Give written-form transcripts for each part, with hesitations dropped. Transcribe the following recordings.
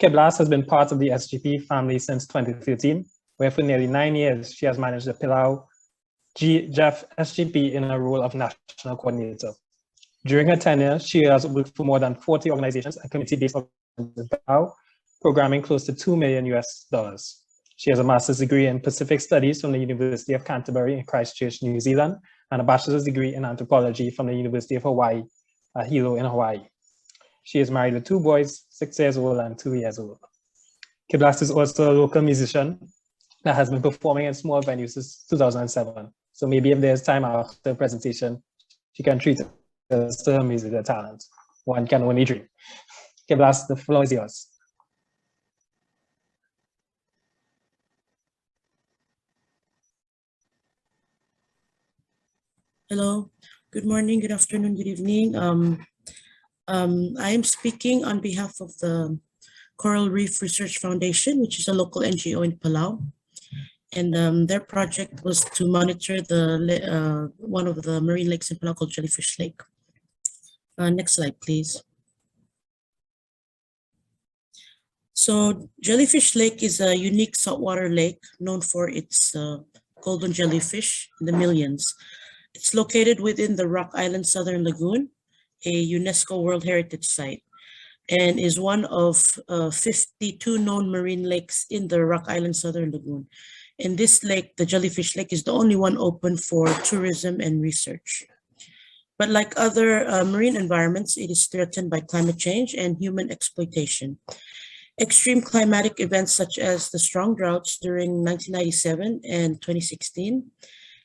Kiblas has been part of the SGP family since 2013, where for nearly 9 years, she has managed the Palau Jeff SGP in a role of national coordinator. During her tenure, she has worked for more than 40 organizations and community-based organizations, programming close to $2 million US. She has a master's degree in Pacific Studies from the University of Canterbury in Christchurch, New Zealand, and a bachelor's degree in anthropology from the University of Hawaii, Hilo in Hawaii. She is married with 2 boys, 6 years old and 2 years old. Kiblas is also a local musician that has been performing in small venues since 2007. So maybe if there's time after the presentation, she can treat us to her musical talent. One can only dream. Kiblas, the floor is yours. Hello, good morning, good afternoon, good evening. I am speaking on behalf of the Coral Reef Research Foundation, which is a local NGO in Palau. And their project was to monitor the one of the marine lakes in Palau called Jellyfish Lake. Next slide, please. So Jellyfish Lake is a unique saltwater lake known for its golden jellyfish in the millions. It's located within the Rock Island Southern Lagoon, a UNESCO World Heritage Site, and is one of 52 known marine lakes in the Rock Island Southern Lagoon. And this lake, the Jellyfish Lake, is the only one open for tourism and research. But like other marine environments, it is threatened by climate change and human exploitation. Extreme climatic events such as the strong droughts during 1997 and 2016,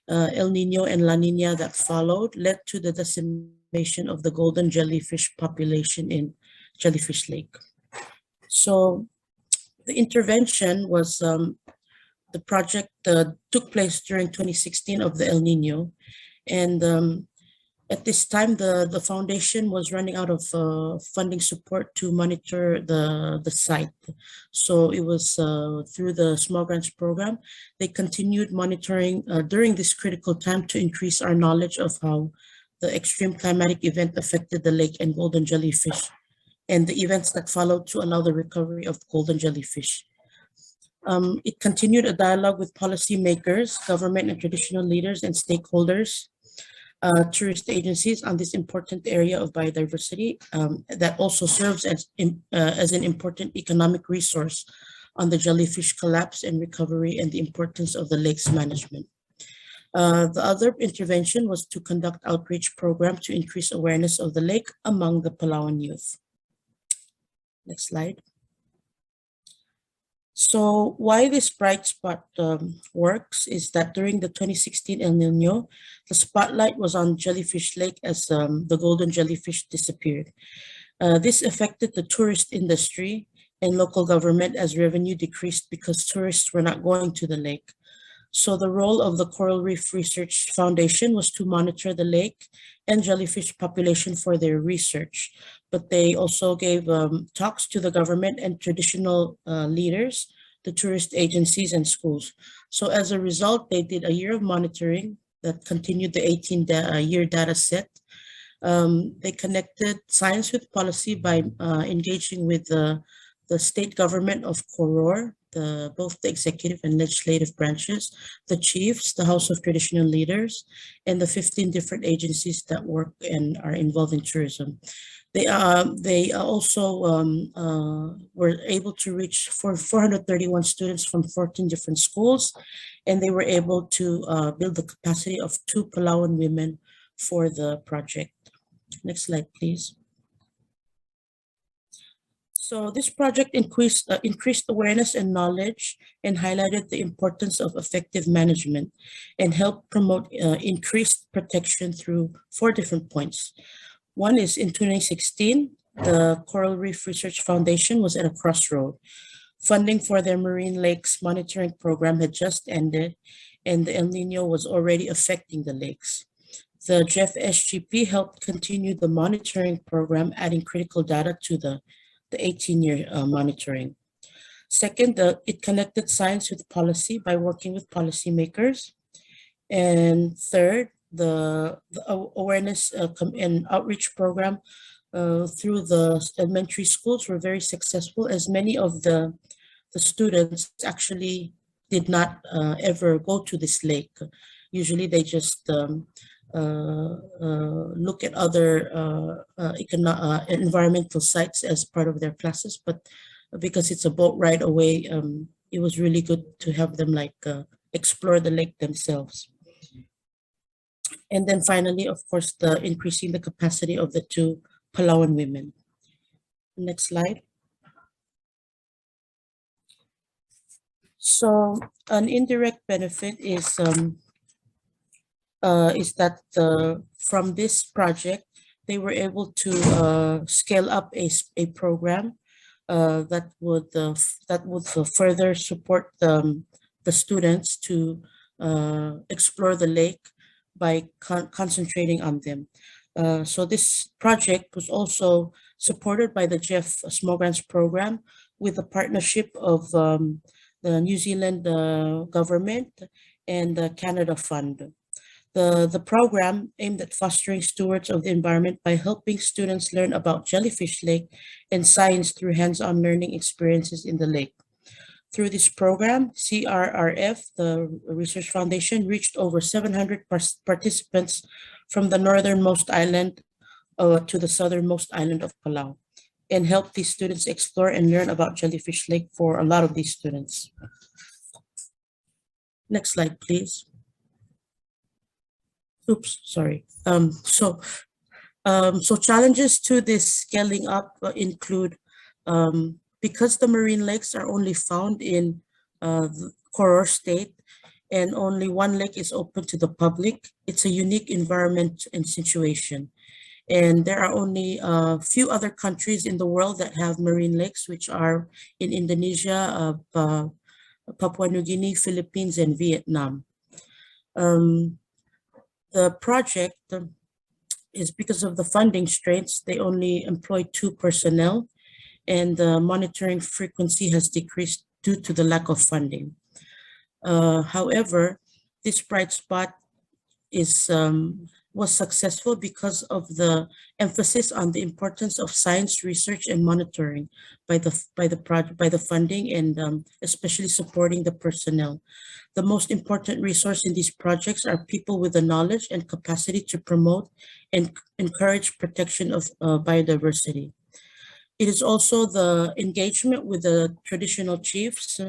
El Nino and La Nina that followed led to the decimation of the golden jellyfish population in Jellyfish Lake. So the intervention was, the project took place during 2016 of the El Nino. And at this time, the foundation was running out of funding support to monitor the site. So it was through the Small Grants Program. They continued monitoring during this critical time to increase our knowledge of how the extreme climatic event affected the lake and golden jellyfish, and the events that followed to allow the recovery of golden jellyfish. It continued a dialogue with policymakers, government and traditional leaders and stakeholders, tourist agencies on this important area of biodiversity that also serves as an important economic resource on the jellyfish collapse and recovery and the importance of the lake's management. The other intervention was to conduct outreach program to increase awareness of the lake among the Palauan youth. Next slide. So why this bright spot works is that during the 2016 El Nino, the spotlight was on Jellyfish Lake as the golden jellyfish disappeared. This affected the tourist industry and local government as revenue decreased because tourists were not going to the lake. So the role of the Coral Reef Research Foundation was to monitor the lake and jellyfish population for their research. But they also gave talks to the government and traditional leaders, the tourist agencies and schools. So as a result, they did a year of monitoring that continued the 18-year data set. They connected science with policy by engaging with the state government of Koror, both the executive and legislative branches, the chiefs, the House of Traditional Leaders, and the 15 different agencies that work and are involved in tourism. They also were able to reach 431 students from 14 different schools, and they were able to build the capacity of 2 Palauan women for the project. Next slide, please. So this project increased awareness and knowledge and highlighted the importance of effective management and helped promote increased protection through 4 different points. One is in 2016, the Coral Reef Research Foundation was at a crossroad. Funding for their marine lakes monitoring program had just ended and the El Nino was already affecting the lakes. The Jeff SGP helped continue the monitoring program, adding critical data to the 18-year monitoring. Second, it connected science with policy by working with policymakers. And third, the awareness and outreach program through the elementary schools were very successful, as many of the students actually did not ever go to this lake. Usually they just look at other environmental sites as part of their classes, but because it's a boat ride away, it was really good to have them like explore the lake themselves. And then finally, of course, the increasing the capacity of the two Palauan women. Next slide. So an indirect benefit is that from this project, they were able to scale up a program that would further support the students to explore the lake by concentrating on them. So this project was also supported by the Jeff Small Grants Program with the partnership of the New Zealand government and the Canada Fund. The program aimed at fostering stewards of the environment by helping students learn about Jellyfish Lake and science through hands-on learning experiences in the lake. Through this program, CRRF, the Research Foundation, reached over 700 participants from the northernmost island to the southernmost island of Palau, and helped these students explore and learn about Jellyfish Lake for a lot of these students. Next slide, please. Oops, sorry. So challenges to this scaling up include, because the marine lakes are only found in Coral State and only one lake is open to the public, it's a unique environment and situation. And there are only a few other countries in the world that have marine lakes, which are in Indonesia, Papua New Guinea, Philippines, and Vietnam. The project is because of the funding strains, they only employ 2 personnel, and the monitoring frequency has decreased due to the lack of funding. However, this bright spot was successful because of the emphasis on the importance of science research and monitoring by the funding, and especially supporting the personnel. The most important resource in these projects are people with the knowledge and capacity to promote and encourage protection of biodiversity. It is also the engagement with the traditional chiefs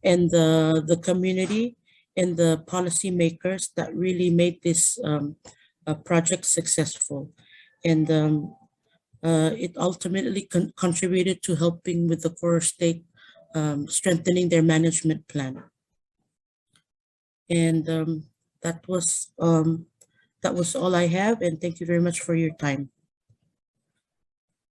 and the community and the policymakers that really made this project successful. And it ultimately contributed to helping with the Coral State strengthening their management plan. And that was all I have, and thank you very much for your time.